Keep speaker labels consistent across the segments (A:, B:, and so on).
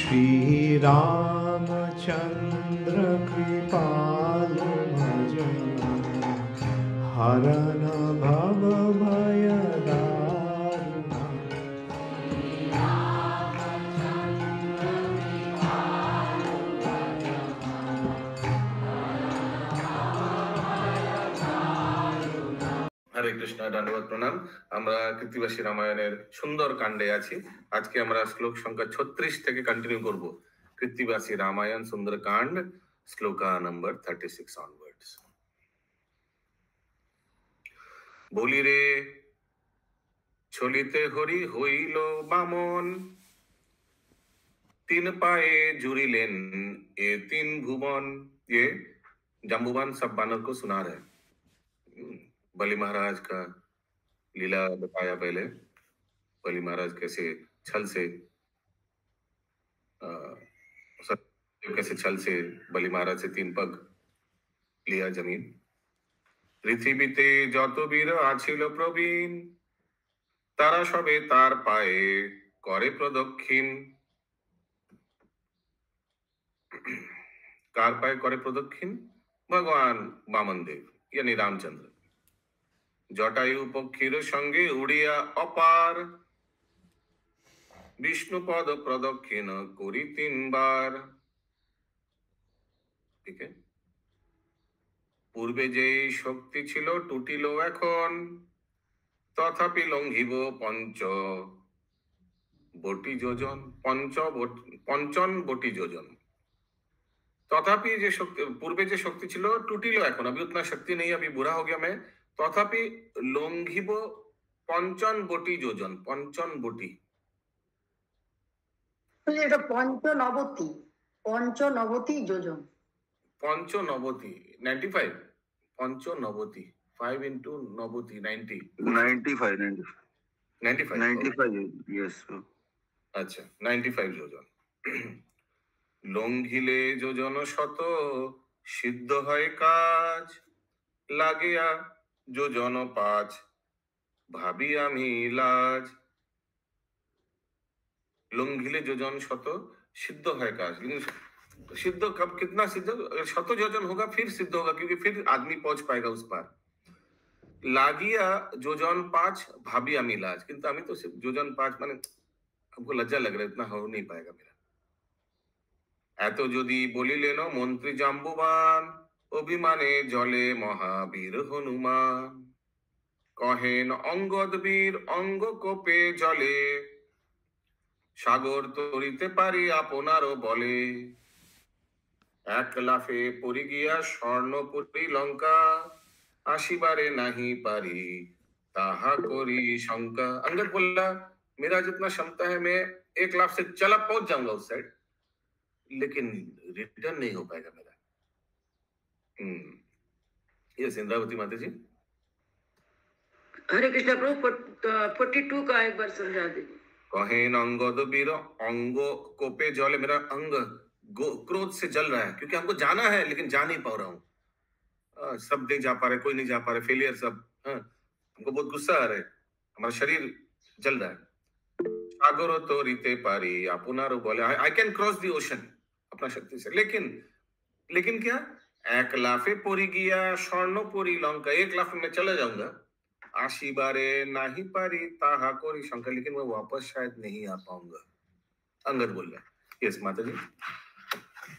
A: श्री रामचंद्र कृपालु भजन हरन भव भय दारुण।
B: हरे कृष्ण दंडवत प्रणाम। আমরা কৃত্তিবাসী রামায়ণের সুন্দর কাণ্ডে আছি। আজকে আমরা শ্লোক সংখ্যা 36 থেকে কন্টিনিউ করব। কৃত্তিবাসী রামায়ণ সুন্দর কাণ্ড শ্লোকা নাম্বার 36 অনওয়ার্ডস। বলি রে চলিতে হরি হইল বামন, তিন পায়ে জুড়িলেন এ তিন ভুবন। ये जाम्बुवान सब बानर को सुना रहे। बलि महाराज का लीला बताया पहले। बलि महाराज कैसे छल से बलि महाराज से 3 पग लिया जमीन। পৃথিবীতে যত বীর আছিল প্রবীণ, তারা সবে তার পায়ে করে প্রদক্ষিণ। কার পায়ে করে প্রদক্ষিণ? ভগবান বামন দেব यानी রামচন্দ্র। জটায়ু পক্ষীর সঙ্গে উড়িয়া অপার, বিষ্ণু পদ প্রদক্ষিণ করি 3 বার। ঠিক আছে। পূর্বে যে শক্তি ছিল টুটিল এখন, তথাপি লঙ্ঘিব বটি যোজন, পঞ্চন বটি যোজন। तथापि जो शक्ति पूर्वे जो शक्ति छिलो टूटिलो এখন, अभी उतना शक्ति नहीं, अभी बुरा हो गया मैं। तथापि लंघिब पंचन बटी योजन। पंचन बटी
C: এটা পঞ্চনবতী যোজন।
B: पंचनवती 95 पंचनवती 5 into नवती 90
D: 95 yes
B: अच्छा 95 যোজন। লঙ্ঘিলে যোজন শত সিদ্ধ হয় কাজ, লাগিয়া যোজন 5 ভাবি আমি লাজ। লঙ্ঘিলে যোজন শত सिद्ध है काज, लेकिन सिद्ध कब कितना सिद्ध? 100 योजन होगा फिर सिद्ध होगा, क्योंकि फिर आदमी पहुंच पाएगा उस पार। लागिया योजन 5 भाभी আমি লাজ, কিন্তু আমি তো योजन 5 মানে हमको लज्जा लग रहा है, इतना हो नहीं पाएगा मेरा। এত যদি বলিলেন মন্ত্রী জাম্বুবান, অভিমানে জলে মহাবীর হনুমান। কহেন অঙ্গদ বীর অঙ্গ কোপে জলে, সাগর তরিতে পারি আপনারও বলে। এক লাফে পরি গিয়া স্বর্ণপুরী লঙ্কা, আসিবারে নাহি পারি তাহা করি শঙ্কা। अंगद बोला मेरा जितना क्षमता है मैं 1 लाख से चला पहुंच जाऊंगा उस साइड, लेकिन रिटर्न नहीं हो पाएगा मेरा। ये इंद्रावती माता जी।
C: हरे कृष्ण प्रभु 42 का एक बार समझा दीजिए।
B: कहेन अंगद वीर अंग कोपे जले, मेरा अंग क्रोध से जल रहा है, क्योंकि हमको जाना है लेकिन जा नहीं पा रहा हूँ। सब नहीं जा पा रहे, कोई नहीं जा पा रहे, फेलियर सब। हमको बहुत गुस्सा आ रहा है, हमारा शरीर जल रहा है। सागर तो रीते पारी आपनारो बोले, I can cross the ocean अपना शक्ति से, लेकिन क्या? 1 लाफे परी गया स्वर्णपुरी लंका, 1 लाफ में चला जाऊंगा। आशीबारे नहीं पारी ताहा कोरी शंका, लेकिन मैं वापस शायद नहीं आ पाऊंगा। अंगद बोल रहा है। यस माता जी।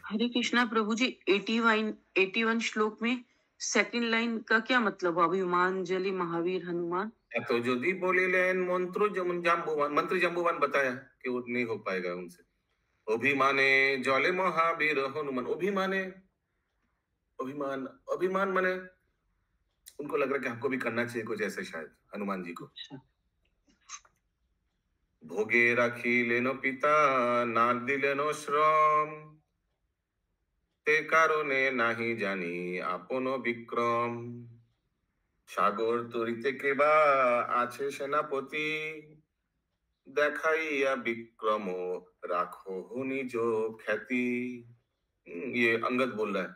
E: हरे कृष्णा प्रभु जी, 81 श्लोक में सेकंड लाइन का क्या मतलब? अभिमानजलि महावीर हनुमान।
B: तो यदि बोलिलेन मंत्री जम्बुवान बताया कि वो नहीं हो पाएगा उनसे। अभिमाने जले महावीर हनुमान। अभिमान माने उनको लग रहा है कि हमको भी करना चाहिए कुछ ऐसे, शायद हनुमान जी को। भोगे राखिलेन पिता ना दिलेन श्रम, ते कारणे नाही जानी आपन विक्रम। সাগর তরিতে কেবা আছে সেনাপতি, দেখাইয়া বিক্রম রাখো নিজ খ্যাতি। ये अंगद बोल रहा है।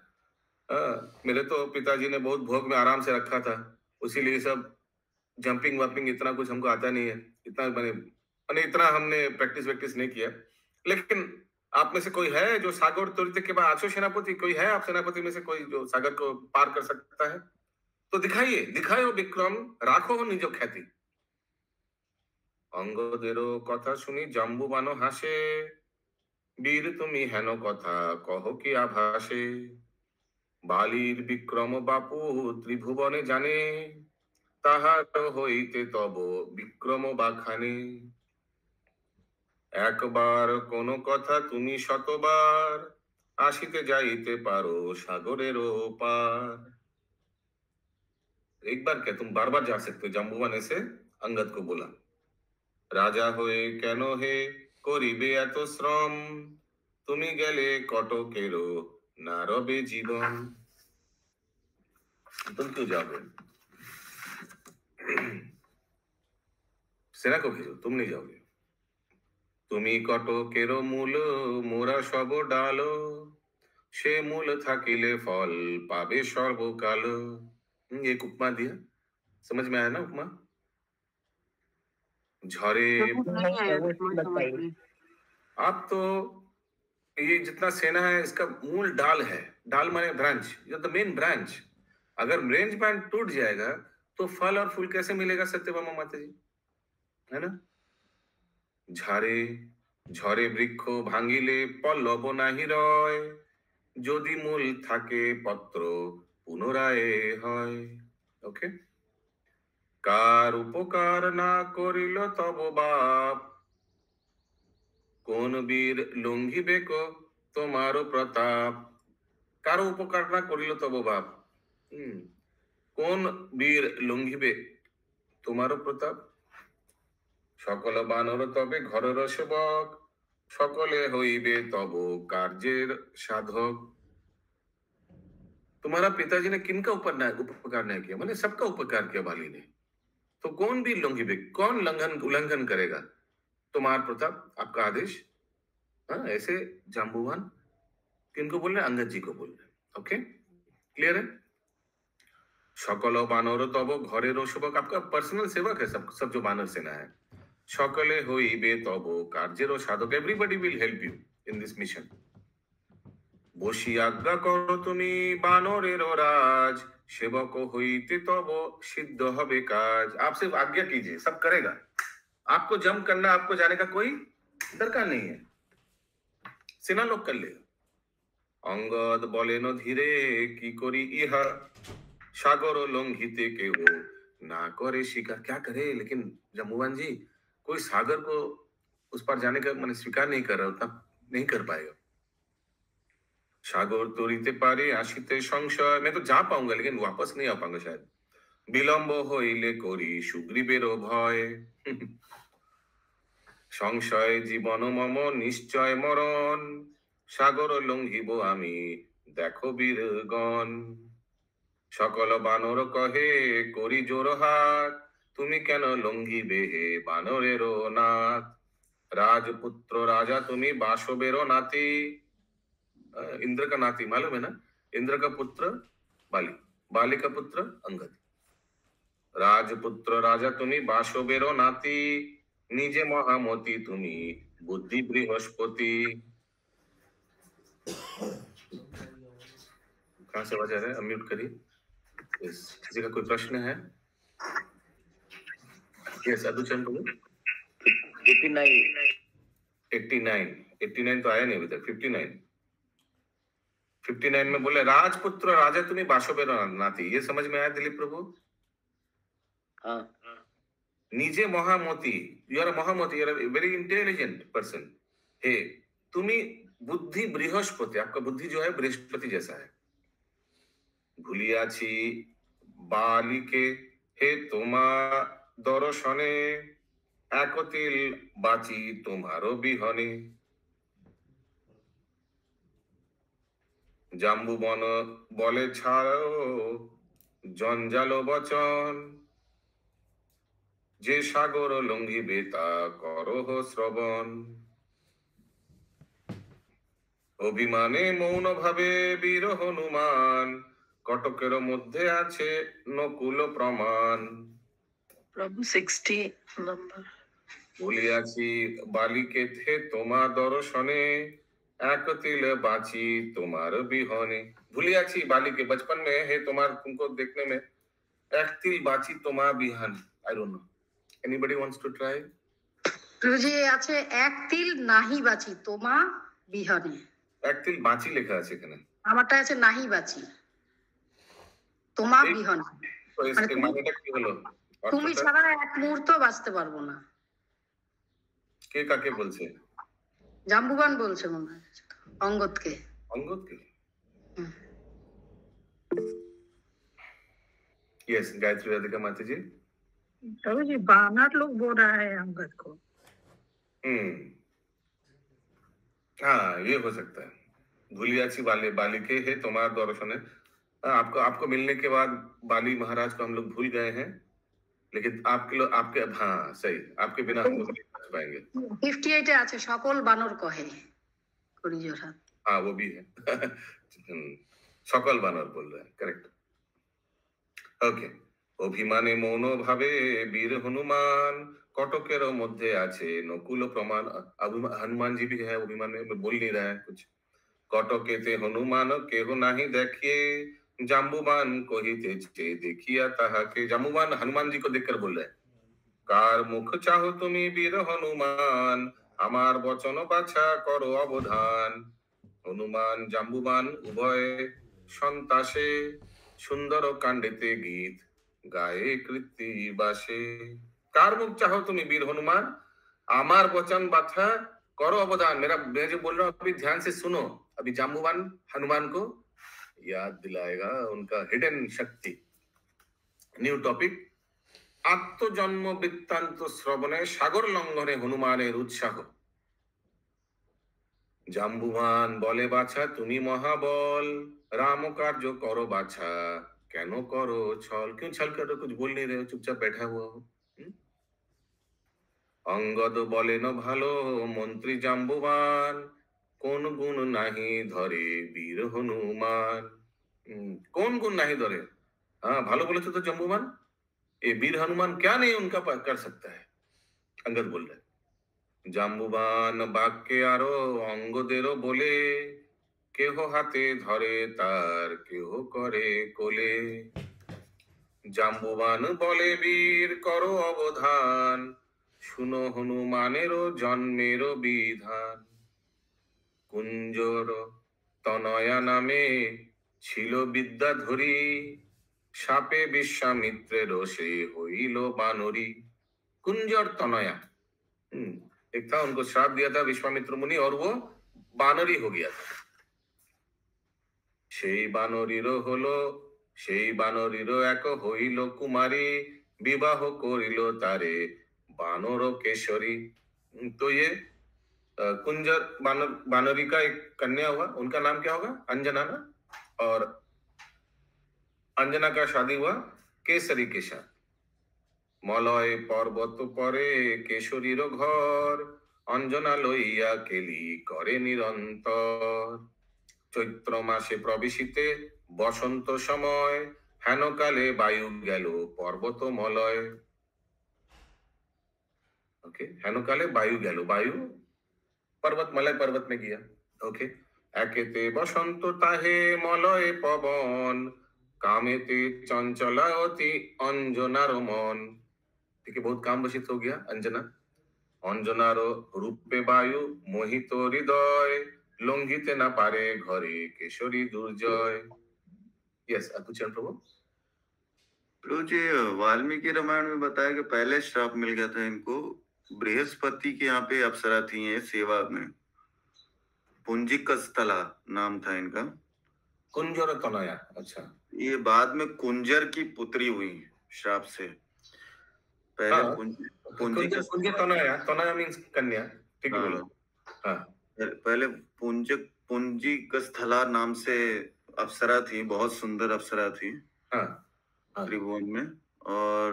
B: मेरे तो पिताजी ने बहुत भोग में आराम से रखा था, उसीलिए सब जंपिंग वंपिंग इतना कुछ हमको आता नहीं है, इतना मैंने इतना हमने प्रैक्टिस नहीं किया। लेकिन आप में से कोई है जो सागर तोड़ते के बाद आचो सेनापति? कोई है आप सेनापति में से कोई जो सागर को पार कर सकता है? तो दिखाइए, दिखाओ विक्रम, राखो निज ख्याति। অঙ্গদেরও কথা শুনি জাম্বুবান হাসে, বীর তুমি হেন কথা কহ কি আভাসে, বালির বিক্রম বাপু ত্রিভুবনে জানে, তাহার হইতে তব বিক্রম বাখানে। একবার কোন কথা তুমি শতবার, আসিতে যাইতে পারো সাগরের পার। एक बार क्या तुम बार बार जा सकते हो, জাম্বুবান এসে अंगद को बोला। রাজা হয়ে কেন হে করিবে এত শ্রম, তুমি গেলে কটকেরও না রবে জীবন। तुम क्यों जाओगे? सेना को भेजो, तुम नहीं जाओगे। তুমি কটকেরও মূল, মোরা সব ডাল, সে মূল থাকিলে ফল পাবে সর্বকাল। एक उपमा दिया, समझ में आया ना उपमा? झरे
E: प्रभु नहीं आया तुम्हारी समझ में।
B: आप तो ये जितना सेना है इसका मूल डाल है, डाल माने ब्रांच, ये द मेन ब्रांच। अगर ब्रांच बैंड टूट जाएगा तो फल और फूल कैसे मिलेगा सत्यभामा माता जी, है ना? ঝাড়ে ঝরে বৃক্ষ ভাঙিলে পল্লব নাহি রয়, যদি মূল থাকে পত্র পুনরায় হয়। ওকে, কার উপকার না করিল তব বাপ, কোন বীর লঙ্ঘিবে কো তোমার প্রতাপ। কারো উপকার না করিল তব বাপ, কোন বীর লঙ্ঘিবে তোমার প্রতাপ। সকল বানর তবে ঘরের সেবক, সকলে হইবে তব কার্যের সাধক। तुम्हारा पिताजी ने किनका उपकार नहीं किया? मैंने सबका उपकार किया बाली ने। तो कौन भी लंघिबे, कौन उल्लंघन करेगा तुम्हारा प्रताप, आपका आदेश? हाँ, ऐसे जाम्बुवान किनको बोल रहे? अंगद जी को बोल रहे। ओके, क्लियर है? सकल बानर तब घरेर सेवक, आपका पर्सनल सेवक है सब जो बानर सेना है। सकले হইবে তব কার্যের সাধক, everybody will help you in this mission. বসি আজ্ঞা করো তুমি বানরের রাজ, সেবক হইতে তব সিদ্ধ হবে কাজ। आप सिर्फ आज्ञा कीजिए, सब करेगा। आपको जम करना, आपको जाने का कोई दरकार नहीं है, सेना लोग कर लेगा। অঙ্গদ বলেন ধীরে কি করি ইহা, সাগর লঙ্ঘিতে কেউ না করে শিকার। क्या करे, लेकिन জাম্বুবান जी कोई सागर को उस पर जाने का मैंने स्वीकार नहीं कर रहा, उतना नहीं कर पाएगा। सागर तोड़ीते पारे आशिते संशय, मैं तो जा पाऊंगा लेकिन वापस नहीं आ पाऊंगा शायद। विलंब হইলে করি সুগ্রীবের ভয়, সংশয় জীবন মম নিশ্চয় মরণ, সাগর লঙ্ঘিব আমি দেখো বীরগণ। সকল বানর কহে করি জোর হাত, তুমি কেন লঙ্ঘিবে হে বানরের নাথ। राजपुत्र राजा तुम्ही बाशोबेरो नाती, इंद्र का नाती मालूम है ना? इंद्र का पुत्र बाली, बाली का पुत्र अंगद। राजपुत्र राजा तुम्ही बाशोबेरो नाती, निजे महामती तुम्ही बुद्धि बृहस्पति। कहां से आवाज आ रहा है? अनम्यूट करिए। किसी का कोई प्रश्न है? यस, अदुचंद बोलो। 89 तो आया नहीं अभी तक। 59 में बोले राजपुत्र राजा तुम्हें बाशोबेर नाती, ये समझ में आया दिलीप प्रभु?
D: हाँ।
B: निजे महामती, यू आर महामती, you are very intelligent person. हे तुम्ही बुद्धि बृहस्पति, आपका बुद्धि जो है बृहस्पति जैसा है। भूलियाছি बालिके हे तुम्हा दर्शने, একতিল বাঁচি তোমারও বিহনে। জাম্বুবন বলে ছাড়ো জঞ্জাল বচন, যে সাগর লঙ্ঘিবে তা করহ শ্রবণ। অভিমানে মৌন ভাবে বীর হনুমান, কটকের মধ্যে আছে নকুল প্রমাণ।
E: प्रभु 60 नंबर।
B: বলিয়াছি বালিকে থে তোমা দর্শনে, এক তিল बाची तुम्हार बिहोने। भूली आची बाली के बचपन में है तुम्हार तुमको देखने में एक तिल बाची तुम्हार बिहान। I don't know. Anybody wants to try?
F: প্রভুজি আছে এক তিল নাহি বাঁচি তোমা বিহনে।
B: এক তিল বাঁচি লেখা আছে এখানে।
F: আমারটা আছে নাহি বাঁচি তোমা বিহনে।
B: তো এর মানেটা কি হলো?
F: তুমি ছাড়া এক মুহূর্ত বাঁচতে পারবো না।
B: কে কাকে বলছে?
F: জাম্বুবান বলছে মনে হয় অঙ্গদকে।
B: অঙ্গদকে? यस, गायत्री राधिका माता जी।
G: प्रभु जी बानर लोग बोल रहा है अंगद को।
B: हाँ, ये हो सकता है। भूलियाची बाली के है तुम्हार दर्शन है। आपको मिलने के बाद बाली महाराज को हम लोग भूल गए हैं, लेकिन आपके हाँ सही, आपके बिना हम लोग नहीं बच पाएंगे।
F: 58 এ আছে সকল বানর কহে করি জোড়া।
B: हाँ, वो भी है। সকল বানর बोल रहे हैं, करेक्ट। ওকে। অভিমানে মৌন ভাবে বীর হনুমান কটকের মধ্যে আছে নকুল প্রমাণ। हनुमान जी भी है अभिमान में, बोल नहीं रहा है कुछ। কটকেতে হনুমান কেহ নাহি देखिए জাম্বুবান কহিতেছে দেখিয়া তাহাকে। জাম্বুবান हनुमान जी को देखकर बोल रहे हैं, কার মুখ চাহো তুমি বীর হনুমান আমার বচন বাছা করো অবধান। হনুমান জাম্বুবান উভয় সন্তাসে সুন্দর কাণ্ডেতে গীত গায়ে কৃতি বাসে। কার মুখ चाहो তুমি বীর हनुमान আমার বচन बाथा करो अवधान। मैं जो बोल रहा हूँ अभी ध्यान से सुनो। अभी जाम्बुवान हनुमान को याद दिलाएगा उनका हिडन शक्ति। न्यू टॉपिक, आत्मजन्म वृत्तांत श्रवणे सागर लंघने हनुमानेर उत्साह। জাম্বুবান বলে বাছা তুমি মহাবল राम कार्य करो बाछा কেন করো ছল। क्यों छल कर रहे हो? कुछ बोल नहीं रहे हो, चुपचाप बैठा हुआ हो। অঙ্গদ বলেন ভালো মন্ত্রী জাম্বুবান কোন গুণ নাহি ধরে বীর হনুমান। कौन गुण नहीं धरे? हाँ, ভালো বলেছো তো জাম্বুবান, ये वीर हनुमान क्या नहीं उनका कर सकता है। अंगद बोल रहे জাম্বুবান বাক্যে আরো অঙ্গদেরও বলে কেহ হাতে ধরে তার কেহ করে কোলে। জাম্বুবান বলে বীর করো অবধান শুনো হনুমানেরও জন্মেরও বিধান। কুঞ্জর তনয়া নামে ছিল বিদ্যাধরী সাপে বিশ্বামিত্রের সে হইল বানরী। कुंजर तनया, एक था उनको श्राप दिया था विश्वामित्र मुनि और वो बानरी हो गया था। সেই বানরীরও হলো সেই বানরীরও এক হইল কুমারী বিবাহ করিল তারে बानर केशरी। तो ये कुंजर बानरी का एक कन्या हुआ, उनका नाम क्या होगा? अंजना ना। और अंजना का शादी हुआ केसरी के साथ। मलय पर्वत परे केशरीर घर अंजना लइया केली करे निरंतर। चैत्र मासे प्रवेशिते बसंत समय हेन काले वायु गेल पर्वत मलय। ओके, हेन काले वायु गेल, वायु पर्वत मलय पर्वत में गया। ओके, एकेते बसंत ताहे मलय पवन कामेते चंचला अति अंजनार मन। ठीक है, बहुत काम बसित हो गया अंजना। अंजनार रूपे वायु मोहित हृदय लंघिते ना पारे घरे केशरी दुर्जय। यस, अतुचरण प्रभु।
H: प्रभु जी, वाल्मीकि रामायण में बताया कि पहले श्राप मिल गया था इनको। बृहस्पति के यहाँ पे अप्सरा थी ये सेवा में, पुंजिकस्थला नाम था इनका।
B: कुंजर तनया, अच्छा।
H: ये बाद में कुंजर की पुत्री हुई श्राप से। पहले
B: कुंजर तनया, तनया मींस कन्या। ठीक है, बोलो। हाँ,
H: पहले पुंजिकस्थला नाम से अप्सरा थी, बहुत सुंदर अप्सरा थी।
B: हाँ,
H: त्रिभुवन में। और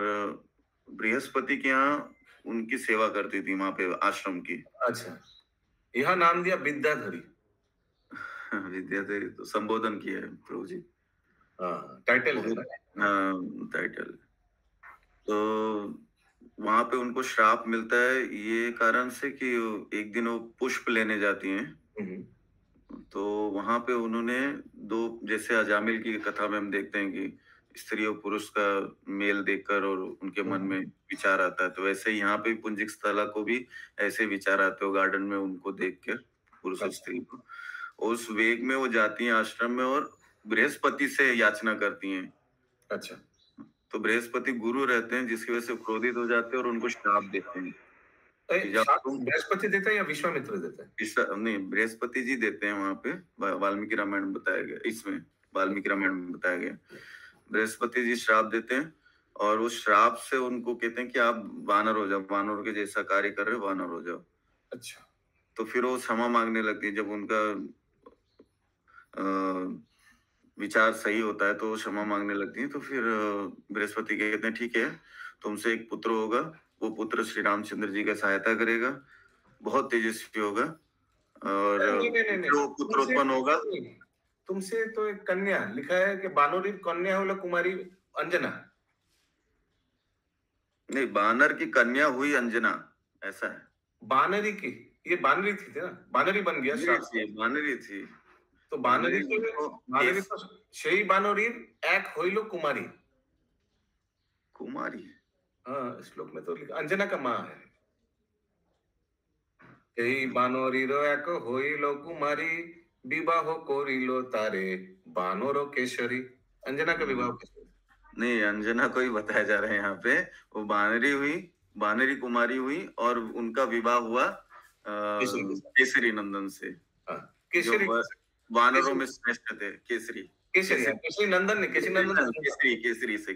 H: बृहस्पति के यहाँ उनकी सेवा करती थी वहां पे आश्रम की।
B: अच्छा, यह नाम दिया विद्याधरी।
H: विद्याधरी तो संबोधन किया है प्रभु जी।
B: टाइटल है ना?
H: टाइटल। तो वहां पे उनको श्राप मिलता है ये कारण से कि एक दिन वो पुष्प लेने जाती हैं तो वहां पे उन्होंने दो, जैसे अजामिल की कथा में हम देखते हैं कि स्त्री और पुरुष का मेल देखकर और उनके मन में विचार आता है, तो वैसे ही यहाँ पे पुंजिक स्थला को भी ऐसे विचार आते हो गार्डन में उनको देख कर, पुरुष और स्त्री को। उस वेग में वो जाती हैं आश्रम में और बृहस्पति से याचना करती हैं।
B: अच्छा,
H: तो बृहस्पति गुरु रहते हैं, जिसकी वजह से क्रोधित हो जाते हैं और उनको श्राप देते हैं कि जब
B: शाप
H: तुम
B: बृहस्पति देता है या विश्वामित्र देता है?
H: नहीं, बृहस्पति जी देते हैं वहां पे, वाल्मीकि रामायण में बताया गया, इसमें वाल्मीकि रामायण में बताया गया बृहस्पति जी श्राप देते हैं और उस श्राप से उनको कहते हैं कि आप वानर हो जाओ, वानर के जैसा कार्य कर रहे हो, वानर हो जाओ।
B: अच्छा,
H: तो फिर वो क्षमा मांगने लगती है। जब उनका विचार सही होता है तो वो क्षमा मांगने लगती है। तो फिर बृहस्पति कहते हैं ठीक है, तुमसे एक पुत्र होगा, वो पुत्र श्री रामचंद्र जी का सहायता करेगा, बहुत तेजस्वी होगा और
B: नहीं,
H: जो पुत्र उत्पन्न होगा।
B: तुमसे तो एक कन्या लिखा है कि बानोरी कन्या होला कुमारी अंजना।
H: नहीं, बानर की कन्या हुई अंजना, ऐसा है।
B: बानरी की, ये बानरी थी ना, बानरी बन गया श्राप।
H: बानरी थी
B: तो बानरी तो সেই বানরীর এক হইল कुमारी।
H: कुमारी,
B: हाँ, श्लोक में तो लिखा अंजना का माँ है। এই বানরীর এক হইল कुमारी, विवाह করিল तारे बानर केशरी। अंजना का विवाह कैसे?
H: नहीं, अंजना को ही बताया जा रहा है यहाँ पे। वो बानरी हुई, बानरी कुमारी हुई और उनका विवाह हुआ केसरी नंदन से।
B: केसरी
H: वानरों में श्रेष्ठ थे। केसरी,
B: केसरी, केसरी नंदन नहीं, केसरी नंदन,
H: केसरी से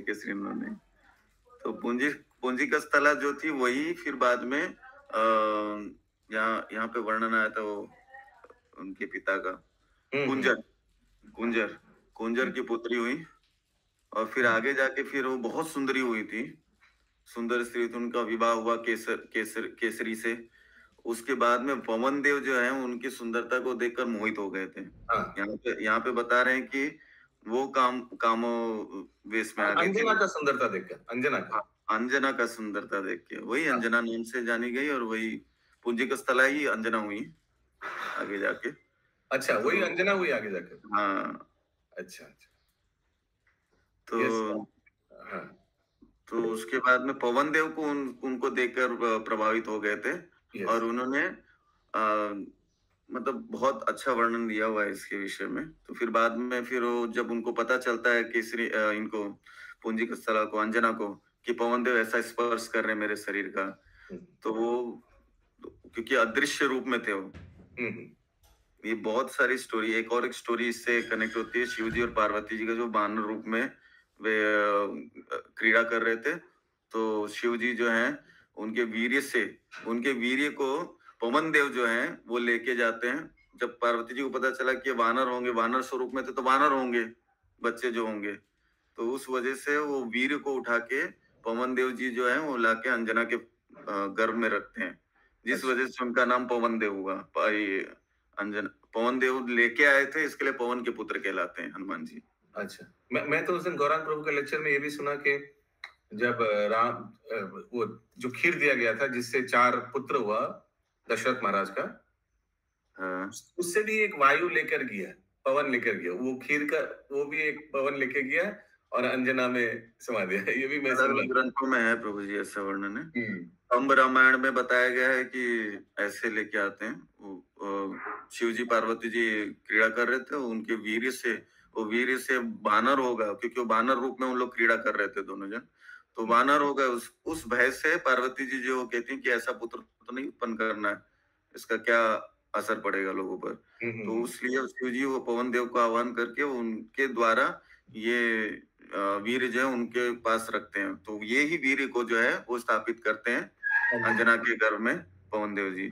H: केसरी नंदन। तो पुंजिक स्थला जो थी वही फिर बाद में यहाँ पे वर्णन आया था वो उनके पिता का, कुंजर की पुत्री हुई और फिर आगे जाके फिर वो बहुत सुंदरी हुई थी, सुंदर स्त्री थी। उनका विवाह हुआ केसरी से। उसके बाद में पवन देव जो है उनकी सुंदरता को देखकर मोहित हो गए थे। यहाँ पे बता रहे हैं कि वो कामो वेश में आ गए।
B: अंजना का सुंदरता देखकर,
H: अंजना का सुंदरता देख के वही अंजना नाम से जानी गई और वही पुंजिक स्थला ही अंजना हुई आगे जाके।
B: अच्छा, वही अंजना हुई आगे जाके।
H: हाँ,
B: अच्छा।
H: तो उसके बाद में पवन देव को उनको देखकर प्रभावित हो गए थे और उन्होंने मतलब बहुत अच्छा वर्णन दिया हुआ है इसके विषय में। तो फिर बाद में फिर वो जब उनको पता चलता है केसरी इनको पुंजिक स्थला को, अंजना को, कि पवन देव ऐसा स्पर्श कर रहे हैं मेरे शरीर का, तो वो क्योंकि अदृश्य रूप में थे वो। ये बहुत सारी स्टोरी, एक स्टोरी इससे कनेक्ट होती है। शिव जी और पार्वती जी का जो बानर रूप में वे क्रीड़ा कर रहे थे, तो शिव जी जो हैं उनके वीर्य को पवन देव जो हैं वो लेके जाते हैं। जब पार्वती जी को पता चला कि वानर होंगे, वानर स्वरूप में थे तो वानर होंगे बच्चे जो होंगे, तो उस वजह से वो वीर्य को उठा के पवन देव जी जो है वो लाके अंजना के गर्भ में रखते हैं, जिस वजह से उनका नाम पवन देव हुआ। अंजना पवन देव लेके आए थे, इसके लिए पवन के पुत्र कहलाते हैं हनुमान जी।
B: अच्छा, मैं तो उस दिन गौरांग प्रभु के लेक्चर में ये भी सुना कि जब राम वो जो खीर दिया गया था जिससे 4 पुत्र हुआ दशरथ महाराज का, उससे भी एक वायु लेकर गया, पवन लेकर गया। वो खीर का वो भी एक पवन लेके गया और अंजना में समा दिया। ये भी मैं
H: ग्रंथों में है प्रभु जी, ऐसा वर्णन है। अंब रामायण में बताया गया है कि ऐसे लेके आते हैं। शिव जी पार्वती जी क्रीड़ा कर रहे थे, उनके वीर्य से बानर होगा, क्योंकि वो बानर रूप में उन लोग क्रीड़ा कर रहे थे दोनों जन, तो बानर होगा। उस भय से पार्वती जी जो कहती हैं कि ऐसा पुत्र तो नहीं उत्पन्न करना है, इसका क्या असर पड़ेगा लोगों पर। तो इसलिए शिव जी वो पवन देव को आह्वान करके उनके द्वारा ये वीर्य जो है उनके पास रखते हैं। तो ये ही वीर्य को जो है वो स्थापित करते हैं अंजना के गर्भ में पवन देव जी।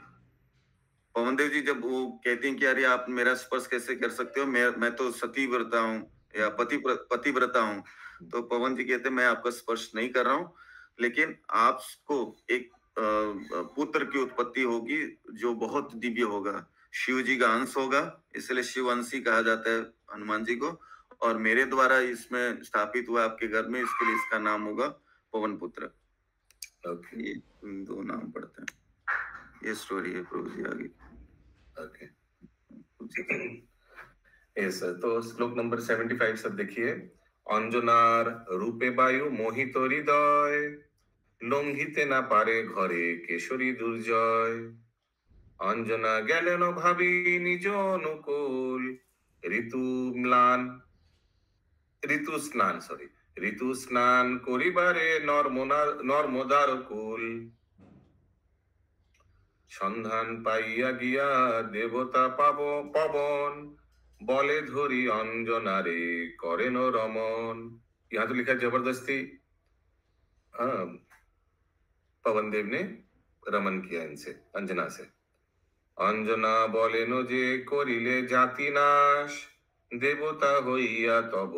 H: पवन देव जी जब वो कहती हैं कि अरे आप मेरा स्पर्श कैसे कर सकते हो, मैं तो सती व्रता हूँ या पतिव्रता हूँ, तो पवन जी कहते हैं मैं आपका स्पर्श नहीं कर रहा हूँ, लेकिन आपको एक पुत्र की उत्पत्ति होगी जो बहुत दिव्य होगा, शिव जी का अंश होगा, इसलिए शिववंशी कहा जाता है हनुमान जी को, और मेरे द्वारा इसमें स्थापित हुआ आपके घर में, इसके लिए इसका नाम होगा पवन पुत्र। ये 2 नाम पड़ते हैं। ये स्टोरी है प्रभु जी आगे।
B: यस तो श्लोक नंबर 75 सब देखिए। অঞ্জনার রূপে বায়ু মোহিত হৃদয়, লঙ্ঘিতে না পারে ঘরে কেশরী দুর্জয়। অঞ্জনা গেলেন ভাবি নিজ অনুকূল, ঋতু ম্লান ঋতু স্নান করিবারে নর্মদার কুল। সন্ধান পাইয়া গিয়া দেবতা পবন, বলে ধরি অঞ্জনারে করেন রমন। यहाँ तो लिखा है जबरदस्ती पवन देव ने रमन किया इनसे, अंजना से। अंजना बोलेन जे करिले जाति नाश, देवता হইয়া তব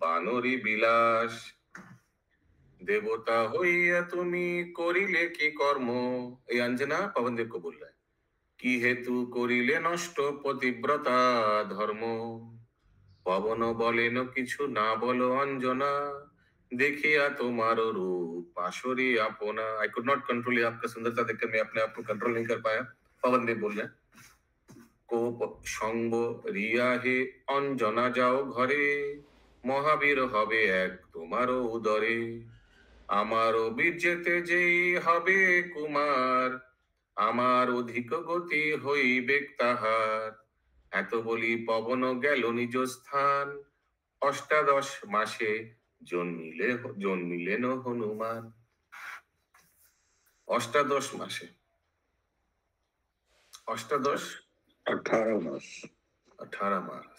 B: বানরি বিলাস। देवता হইয়া তুমি করিলে কি কর্ম, এই अंजना पवन देव को बोल रहा है, কি হেতু করিলে নষ্ট পতিব্রতা ধর্ম। পবন বলেন কিছু না বলো অঞ্জনা, देखिया तुम्हारो रूप पाशोरी अपना। आई कुड नॉट कंट्रोल आपका सुंदरता देखकर मैं अपने आप को कंट्रोल नहीं कर पाया। पवन देव बोल रहे कोप संग रिया हे अंजना जाओ घरे, महावीर हबे एक तुम्हारो उदरे। आमारो बीजेते जेई हबे कुमार, आमार अधिक गति हইবে তাহার। এত বলি পবন গেল নিজ স্থান, অষ্টাদশ মাসে জন্মিলেন হনুমান। অষ্টাদশ মাসে, অষ্টাদশ
A: 18 মাস।
B: 18 মাস।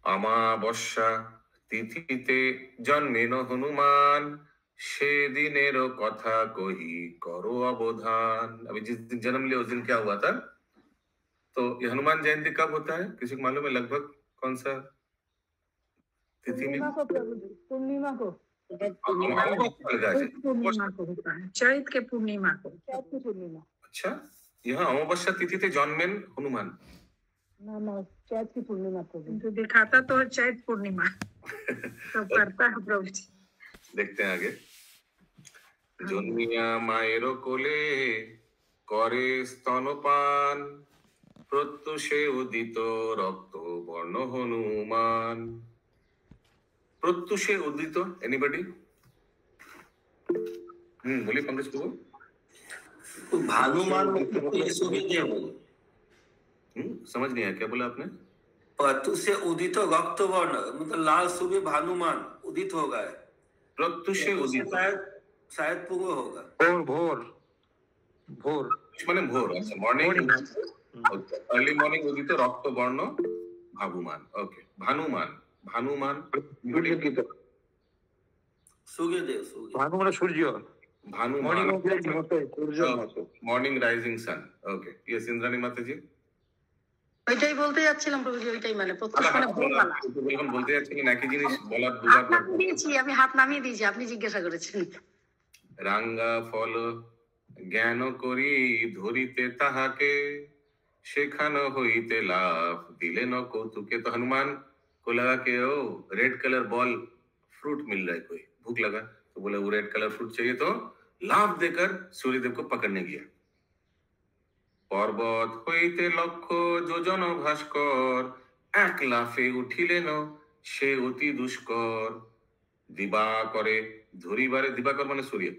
B: আমাবস্যা তিথিতে জন্মেন হনুমান, সেদিনের কথা কহি करो अवधान। अभी जिस दिन जन्म लिया उस दिन क्या हुआ था? तो ये हनुमान जयंती कब होता है, किसी को मालूम है लगभग कौन सा तिथि में?
G: पूर्णिमा को
B: पूर्णिमा
G: को होता है, चैत के पूर्णिमा को।
B: अच्छा, यहाँ अमावस्या तिथि थे जन्मेन हनुमान।
G: ना चैत की पूर्णिमा को तो दिखाता तो है चैत पूर्णिमा तो करता है प्रभु जी।
B: देखते हैं आगे। জন্মিয়া মায়ের কোলে করে স্তনপান, প্রত্যুষে উদিত রক্ত বর্ণ হনুমান। প্রত্যুষে উদিত एनीबॉडी? बोलिए पंकज प्रभु।
D: भानुमान सूर्यदेव।
B: समझ नहीं आया क्या बोला आपने?
D: प्रत्युषे उदित रक्त वर्ण मतलब लाल सूर्य भानुमान उदित होगा।
B: प्रत्युषे उदित
D: शायद पूर्व होगा।
A: भोर
B: মানে ভোর, আচ্ছা মর্নিং, अर्ली मॉर्निंग उदित रक्त वर्ण भानुमान। ओके, भानुमान
D: सूर्यदेव।
A: भानु মানে সূর্য,
B: भानुमान morning rising sun. Okay, yes Indrani माता जी।
F: ওইটাই বলতে যাচ্ছিলাম প্রভুজি, ওইটাই মানে প্রত্যুষ মানে ভোরবেলা।
B: যখন বলতে যাচ্ছিলেন একই জিনিস বলার দুবার
F: দিয়েছি আমি, হাত নামিয়ে দিয়েছি, আপনি জিজ্ঞাসা করেছেন।
B: রাঙ্গা ফল জ্ঞান করি ধরিতে তাহাকে, সেখানো হইতে লাভ दिले न कौतुके। तो हनुमान को लगा कि ओ रेड कलर बॉल फ्रूट मिल रहा है, कोई भूख लगा तो बोला वो रेड कलर फ्रूट चाहिए, तो लाभ देकर सूर्यदेव को पकड़ने गया। पर्वत হইতে লক্ষ যোজন ভাস্কর, এক লাফে উঠিলেন সে অতি দুষ্কর। দিবা করে ধরিবারে, দিবাকর মানে सूर्य,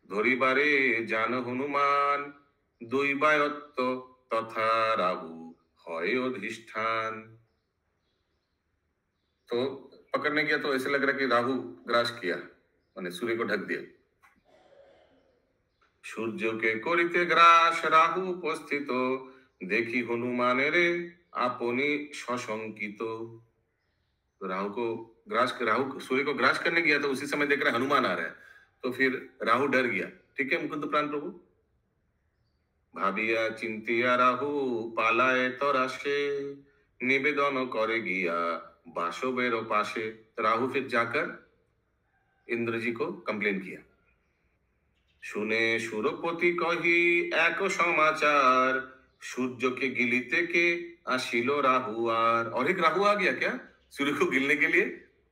B: ধরিবারে জান হনুমান, দৈবায়ত্ত তথা রাহু হয় अधिष्ठान। तो पकड़ने गया तो ऐसे लग रहा है कि राहु ग्रास किया, माने सूर्य को ढक दिया। সূর্য কে করিতে গ্রাস রাহু উপস্থিত, দেখি হনুমানের আপনি সশঙ্কিত। राहु को ग्रास, राहु सूर्य को ग्रास करने गया तो उसी समय देख रहा हनुमान आ रहा है, तो फिर राहु डर गया। ठीक है मुकुंद प्राण प्रभु। भाबिया चिंतिया राहु पालाए तराशे, निवेदन करे गया बासवेर पाशे। राहु फिर जाकर इंद्र जी को कंप्लेन किया। শুনে সুরপতি কহি এক সমাচার, সূর্যকে গিলিতে কে আসিল রাহু আর। और एक राहु आ गया क्या सूर्य को गिलने के लिए,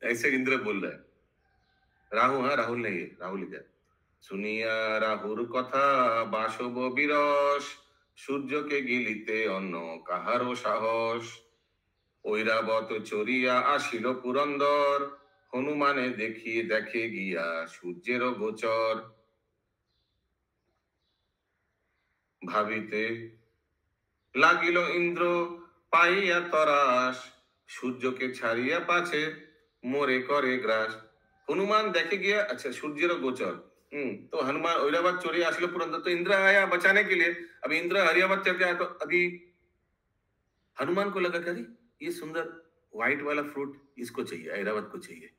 B: ऐसे इंद्र बोल रहा है। राहु, हाँ राहुल नहीं है, राहुल इधर। सुनिया राहुर कथा बासव बिरस, সূর্যকে গিলিতে অন্য কাহারও সাহস। ঐরাবত চরিয়া আসিল পুরন্দর, হনুমানে দেখে গিয়া সূর্যেরও গোচর। ভাবিতে লাগিল ইন্দ্র পাইয়া তরাস, সূর্যকে ছাড়িয়া পাছে মোরে করে গ্রাস। हनुमान देखे गया, अच्छा सूर्य गोचर। तो हनुमान औरावत चोरी आशिलो पुरंदर, तो इंद्र आया बचाने के लिए। अभी इंद्र हरियावत चल गया, तो अभी हनुमान को लगा कि ये सुंदर व्हाइट वाला फ्रूट इसको चाहिए, ऐरावत को चाहिए।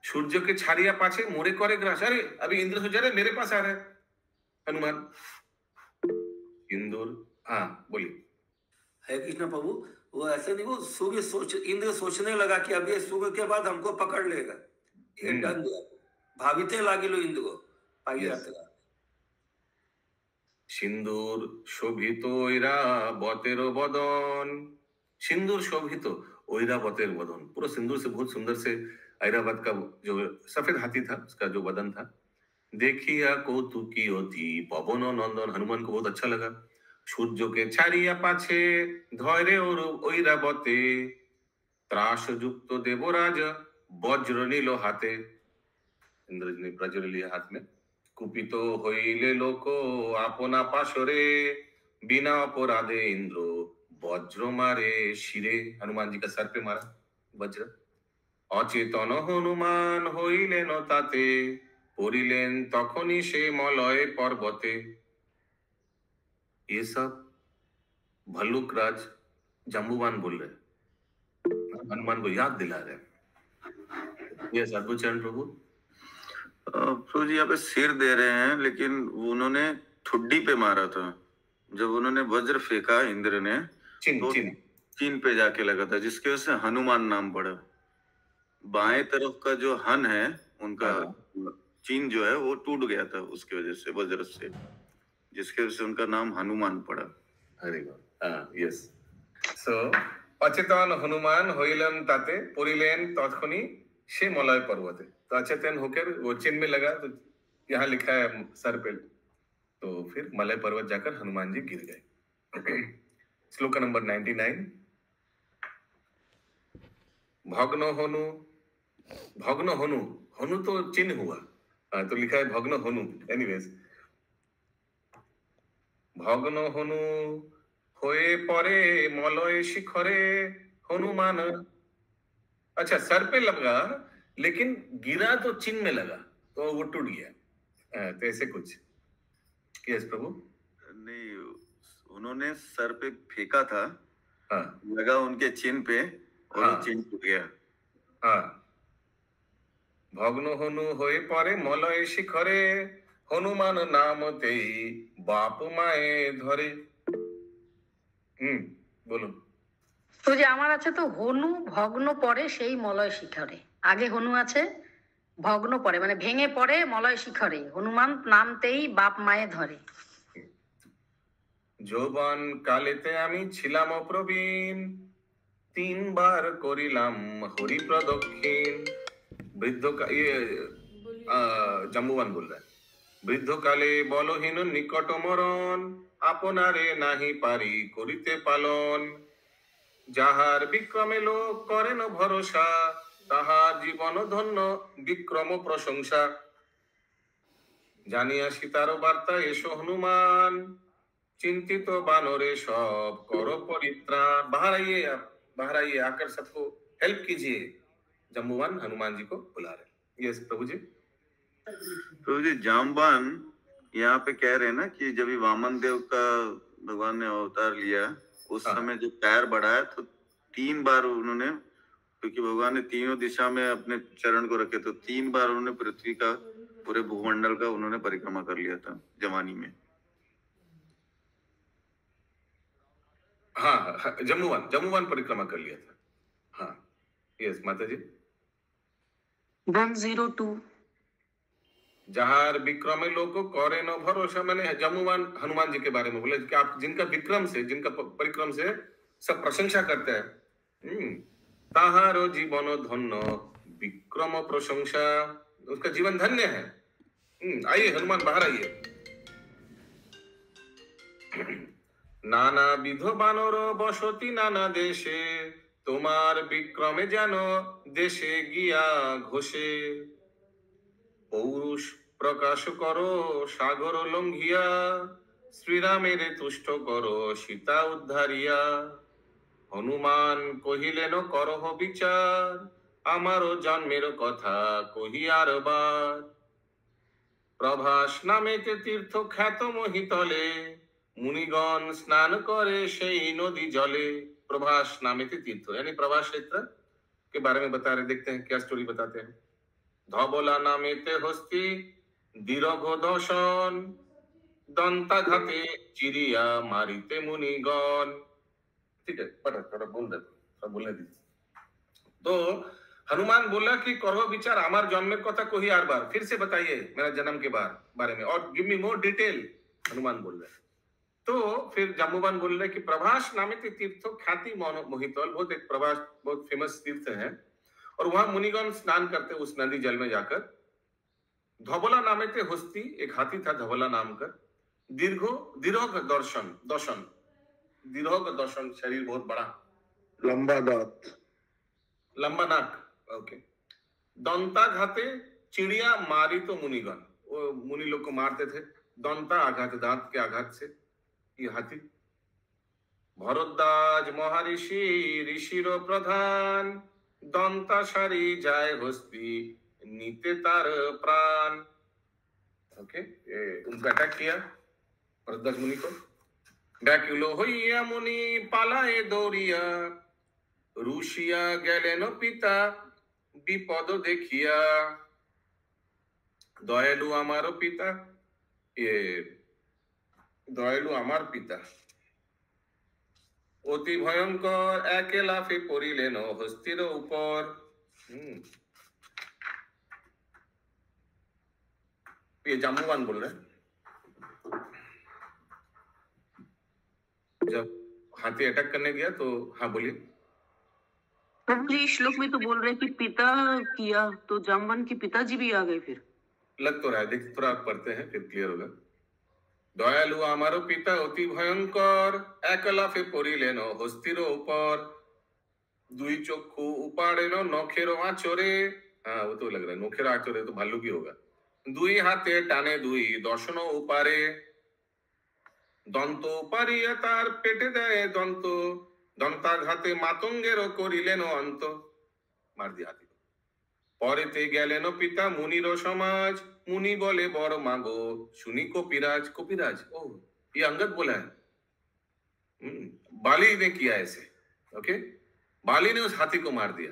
B: सूर्य के छाड़िया पाछे मोरे करे ग्रास। अरे अभी इंद्र सोचा रहे मेरे पास आ रहे हनुमान। इंदुर, हाँ बोलिए।
D: हरे कृष्ण प्रभु, वो ऐसे नहीं, वो इंद्र सोचने लगा कि अब ये सूर्य के बाद हमको पकड़ लेगा, ये डर गया। भाविते लागिलो इंद्र को पाइया तरा।
B: सिंदूर शोभित ऐरावतेर बदन, सिंदूर शोभित ऐरावतेर बदन, पूरा सिंदूर से बहुत सुंदर से ऐरावत का जो सफेद हाथी था उसका जो बदन था। देखिया कौतुकी अति पवन नंदन, हनुमान को बहुत अच्छा लगा। सूर्य के छाड़िया पाछे धैर्य और ऐरावते, त्रास युक्त देवराज वज्र नील हाथे। इंद्र ने वज्र लिया हाथ में। कुपित हईले लोक आपना पाशरे, बिना अपराधे इंद्र वज्र मारे शिरे। हनुमान जी का सर पे मारा वज्र। अचेतन हनुमान हईलेन ताते, पड़िलेन तखनी से मलय पर्वते। ये सब भल्लुक राज जम्बूवान बोल रहे, हनुमान को याद दिला रहे। ये अद्भुत चरण प्रभु।
H: प्रभु जी यहाँ पे सिर दे रहे हैं, लेकिन उन्होंने ठुड्डी पे मारा था। जब उन्होंने वज्र फेंका इंद्र ने, तो चिन पे जाके लगा था, जिसकी वजह से हनुमान नाम पड़ा। बाएं तरफ का जो हन है उनका चिन्ह जो है वो टूट गया था उसकी वजह से, वज्र से, जिसके वजह से उनका नाम हनुमान पड़ा।
B: हरि बोल। यस। सो अचेतन हनुमान होइलन ताते, पुरिलेन तत्खनी से मलय पर्वते। तो अचेतन होकर वो चिन्ह में लगा, तो यहाँ लिखा है सर पे, तो फिर मलय पर्वत जाकर हनुमान जी गिर गए। श्लोक नंबर 99। भग्न हनु, भग्न हनु, हनु तो चिन्ह हुआ, तो लिखा है भग्न हनु। एनीवेज, भग्न हनु होए परे मलय शिखरे हनुमान। अच्छा, सर पे लगा लेकिन गिरा तो चिन्ह में लगा, तो वो टूट गया। तो ऐसे कुछ। यस प्रभु।
H: नहीं, उन्होंने सर पे फेंका था,
B: हाँ,
H: लगा उनके चिन्ह पे और
B: हाँ,
H: वो चिन्ह टूट गया।
B: हाँ। भग्न हनु होए परे मलय शिखरे हनुमान नाम तेई बाप माए धरे। বলুন।
F: তো যে আমার আছে তো হনু ভগ্ন পড়ে সেই মলয় শিখরে, আগে হনু আছে, ভগ্ন পড়ে মানে ভেঙে পড়ে মলয় শিখরে, হনুমান নামতেই বাপ মায়ে ধরে।
B: যৌবন কালেতে আমি ছিলাম অপ্রবীণ, 3 বার করিলাম হরি প্রদক্ষিণ। বৃদ্ধ जम्बूवान बोल रहा है। বৃদ্ধ কালে বলহীন নিকট মরণ, আপনারে নাহি পারি করিতে পালন। যাহার বিক্রমে লোক করেন ভরসা, তাহার জীবন ধন্য বিক্রম প্রশংসা। জানিয়া সীতার বার্তা এসো হনুমান, चिंतित बानरे सब करो परित्राण। बाहर आइए आकर सबको हेल्प कीजिए। जम्बूवान हनुमान जी को बुला रहे। यस प्रभु जी।
H: प्रभु जी, जामवान यहाँ पे कह रहे हैं ना कि जब वामन देव का भगवान ने अवतार लिया, उस समय जब पैर बढ़ाया तो 3 बार उन्होंने, क्योंकि भगवान ने तीनों दिशा में अपने चरण को रखे, तो 3 बार उन्होंने पृथ्वी का, पूरे भूमंडल का उन्होंने परिक्रमा कर लिया था जवानी में।
B: हाँ, जम्बूवान परिक्रमा कर लिया था। हाँ, यस माता जी।
E: 102।
B: जहार विक्रमे लोग करे न भरोसा, मैंने जम्बूवान हनुमान जी के बारे में बोले कि आप जिनका विक्रम से, जिनका परिक्रम से सब प्रशंसा करते हैं, ताहारो जीवन धन्य विक्रम प्रशंसा, उसका जीवन धन्य है। आइए हनुमान बाहर आइए। নানাবিধ বানর বসতি নানা দেশে, তোমার বিক্রমে যেন দেশে গিয়া ঘোষে। পৌরুষ প্রকাশ করো সাগর লঙ্ঘিয়া, শ্রীরামের তুষ্ট করো সীতা উদ্ধারিয়া। হনুমান কহিলেন করহ বিচার, আমারও জন্মের কথা কহিয়ার বার। প্রভাস নামেতে তীর্থ খ্যাত মহিতলে, मुनिगण स्नान करे সেই নদী জলে। प्रभास नामेते तीर्थ यानी प्रभास क्षेत्र के बारे में बता रहे, देखते हैं क्या स्टोरी बताते हैं। धबला नामेते हस्ती दीर्घ दर्शन, दंताघाते चिड़िया मारिते मुनिगण। ठीक है, पढ़ो थोड़ा बोल दे, सब बोलने दीजिए। तो हनुमान बोला कि करो विचार हमार जन्मेर कथा कोही आर बार, फिर से बताइए मेरा जन्म के बारे में और give me more detail. Hanuman बोल रहे। तो फिर जाम्बुवान बोल रहे कि प्रभास नामे तीर्थ ख्याति मोहितल, बहुत एक प्रभास बहुत फेमस तीर्थ है और वहां मुनिगण स्नान करते उस नदी जल में जाकर। धबला नामे थे हस्ती, एक हाथी था धबला नाम का। दीर्घ दर्शन शरीर बहुत बड़ा,
A: लंबा दांत,
B: लंबा नाक। ओके। दंताघाते चिड़िया मारी तो मुनिगण, वो मुनि लोग को मारते थे। दंता आघात, दांत के आघात से ये हाथी। भरद्वाज महर्षि ऋषिर प्रधान, दंता सारी जाय हस्ती नीते तार प्राण। ओके, ये उनका अटैक किया भरद्वाज मुनि को। व्याकुल हइया मुनि पालाए दौड़िया, रुषिया गेलेन पिता विपद देखिया। दयालु आमारो पिता, ये दयालु आमार पिता অতি ভয়ঙ্কর একে লাফে পড়িলেন হস্তির উপর। ये जाम्बुवान बोल रहे हैं। जब हाथी अटैक करने गया तो हाँ बोलिए।
E: प्रभु जी इस श्लोक में तो बोल रहे हैं कि पिता किया, तो जाम्बवान के पिताजी भी आ गए फिर।
B: लग तो रहा है, देख थोड़ा पढ़ते हैं फिर क्लियर होगा। दयालु आमारो पिता অতি ভয়ঙ্কর এক লাফে পড়িলেন হস্তির উপর। দুই চক্ষু উপাড়েন নখের আঁচড়ে। हाँ वो तो लग रहा है नखेर आचरे, तो भालू की होगा। দুই হাতে টানে দুই দর্শন উপারে। দন্ত উপারিয়া তার পেটে দেয় দন্ত, দন্তাঘাতে মাতঙ্গের করিলেন অন্ত। মার দিয়ে হাতি। পরেতে গেলেন পিতা মুনির সমাজ, मुनि बोले बर मांगो सुनी कपिराज। कपिराज, ओ ये अंगद बोला है। बाली ने किया ऐसे। ओके, बाली ने उस हाथी को मार दिया।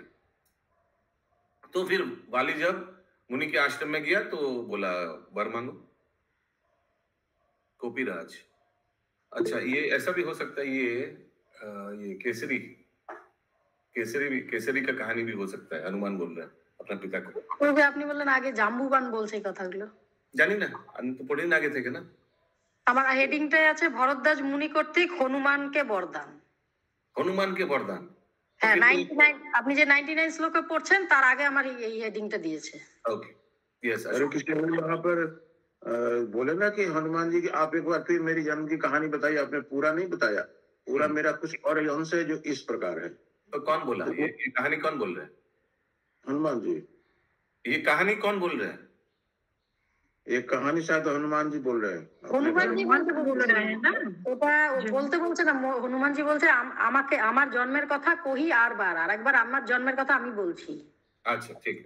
B: तो फिर बाली जब मुनि के आश्रम में गया तो बोला वर मांगो। कपिराज, अच्छा ये ऐसा भी हो सकता है, ये केसरी का कहानी भी हो सकता है। हनुमान बोल रहा है अपना पिता को।
F: আপনি বললেন আগে জাম্বুবান বলছে এই কথাগুলো,
B: জানি না, আমি তো পড়ি না আগে থেকে না।
F: আমার হেডিংটাই আছে ভরদ্বাজ মুনি কর্তৃক হনুমানকে বরদান।
B: হনুমানকে বরদান,
F: হ্যাঁ 99, আপনি যে 99 শ্লোকে পড়ছেন তার আগে আমার এই হেডিংটা দিয়েছে।
B: Okay, yes.
A: अरे किसी ने यहाँ पर बोले ना कि हनुमान जी की आप एक बार फिर मेरी जन्म की कहानी बताइए। आपने पूरा नहीं बताया, पूरा मेरा कुछ और अंश है जो इस प्रकार है।
B: तो कौन बोला ये कहानी, कौन बोल रहा है?
A: हनुमान जी।
B: ये कहानी कौन बोल रहे हैं?
A: ये कहानी शायद हनुमान जी बोल रहे हैं।
F: হনুমান জি বল रहे हैं ना, ওটা বলতে বলছে না, হনুমান জি বলছে আমাকে আমার জন্মের কথা কহি আর বার, আর একবার আমার জন্মের কথা আমি বলছি।
B: আচ্ছা ঠিক।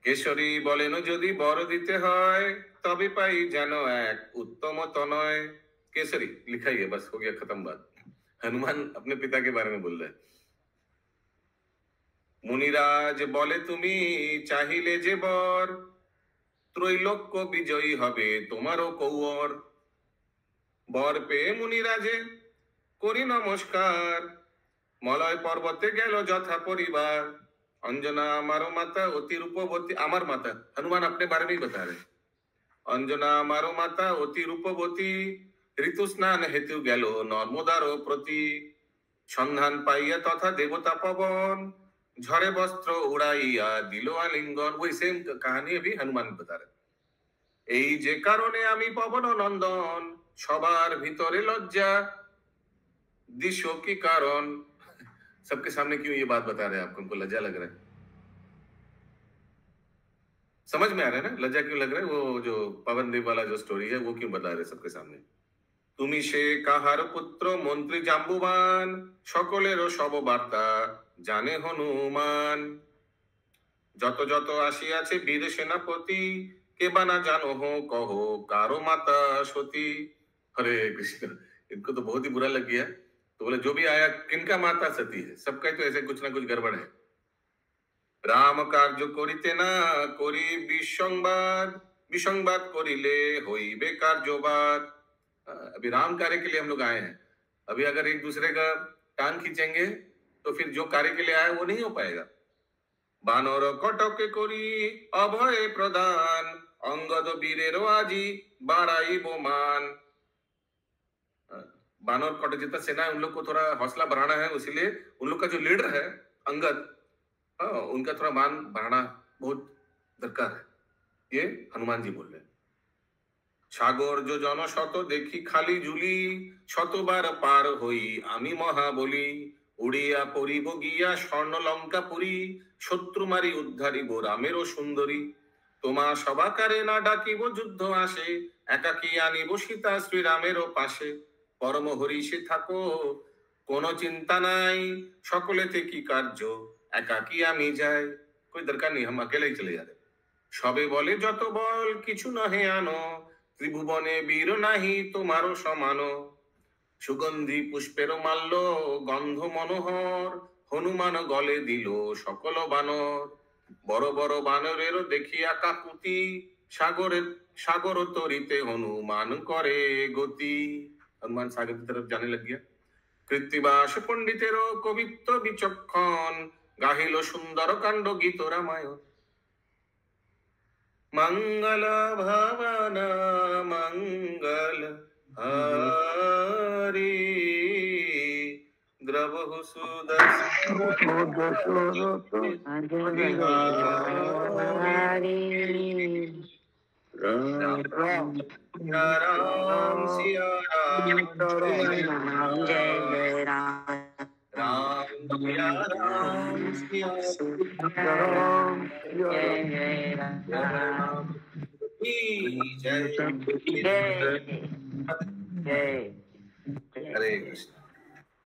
B: কেশরী বলেন যদি বর দিতে হয় তবে পাই যেন এক उत्तम तनय। केसरी लिखा ही है, बस हो गया, खत्म बात। हनुमान अपने पिता के बारे में बोल रहे हैं। मुनिराज बोले तुमी चाहिए जे बर, त्रैलोक्य विजयी हबे तुम्हारो कौवर। बर पे मुनिराजे करी नमस्कार, मलय पर्वते गेल যথা परिवार। अंजना मारो माता অতি रूपवती, अमर माता। हनुमान अपने बारे में ही बता रहे। अंजना मारो माता অতি रूपवती, ऋतु स्नान हेतु गेल नर्मदार प्रति। সন্ধান पाइया तथा देवता पवन, झरे वस्त्र उड़ाइया दिलो आलिंगन। वही सेम कहानी अभी हनुमान बता रहे। এই যে কারণে আমি পবন নন্দন, সবার ভিতরে লজ্জা दिशो की कारण। सबके सामने क्यों ये बात बता रहे हैं आपको? उनको लज्जा लग रहा है? समझ में आ रहा है ना लज्जा क्यों लग रहा है? वो जो पवन देव वाला जो स्टोरी है वो क्यों बता रहे हैं सबके सामने? তুমি সে কাহার পুত্র মন্ত্রী জাম্বুবান, সকলেরও সব বার্তা জানে হনুমান। যত যত আসিয়াছে বীর সেনাপতি, কে বানা জানো हो कहो कारो माता सती। हरे कृष्ण, इनको तो बहुत ही बुरा लग गया। तो बोले जो भी आया किनका माता सती है, सबका तो ऐसे कुछ ना कुछ गड़बड़ है। राम कार्य करिते ना करी विसंवाद, विसंवाद करिले होइबे कार्यवाद। अभी राम कार्य के लिए हम लोग आए हैं, अभी अगर एक दूसरे का टांग खींचेंगे तो फिर जो कार्य के लिए आए वो नहीं हो पाएगा। बानर कटक करी अभय प्रदान, अंगद वीरेर आजी बाड़ाइबो मान। बानर कटक जितना सेना है उन लोग को थोड़ा हौसला बढ़ाना है, इसीलिए उन लोग का जो लीडर है अंगद, उनका थोड़ा मान बढ़ाना बहुत दरकार है। ये हनुमान जी बोल रहे हैं। সাগর যোজন শত দেখি খালি ঝুলি, শতবার পার হই আমি মহাবলী। উড়িয়া পরিব গিয়া স্বর্ণ লঙ্কা পুরী, শত্রু মারি উদ্ধারিব রামেরও সুন্দরী। তোমা সবাকারে না ডাকিব যুদ্ধ আসে, একাকী আনিব সীতা শ্রীরামেরও পাশে। পরম হরিষে থাকো কোনো চিন্তা নাই, সকলেতে কি কার্য একাকী আমি যাই। कोई दरकार नहीं, हम अकेले ही चले जा रहे। সবে বলে যত বল কিছু নহে আনো, ত্রিভুবনে বীর নাহি তোমারও সমান। সুগন্ধি পুষ্পের মাল্য গন্ধ মনোহর, হনুমান গলে দিল সকল বানর। বড় বড় বানরের দেখিয়া কাকুতি, সাগর তরিতে হনুমান করে গতি। हनुमान सागर की तरफ जाने लग गया। কৃত্তিবাস পণ্ডিতেরও কবিত্ব বিচক্ষণ, গাহিল সুন্দর কাণ্ড গীত রামায়ণ। मंगल भवन मंगल हरि, द्रवहु राम सिया राम, जय जय राम राम सिया राम, सिया राम जय जय राम, जय जय। हरे कृष्ण।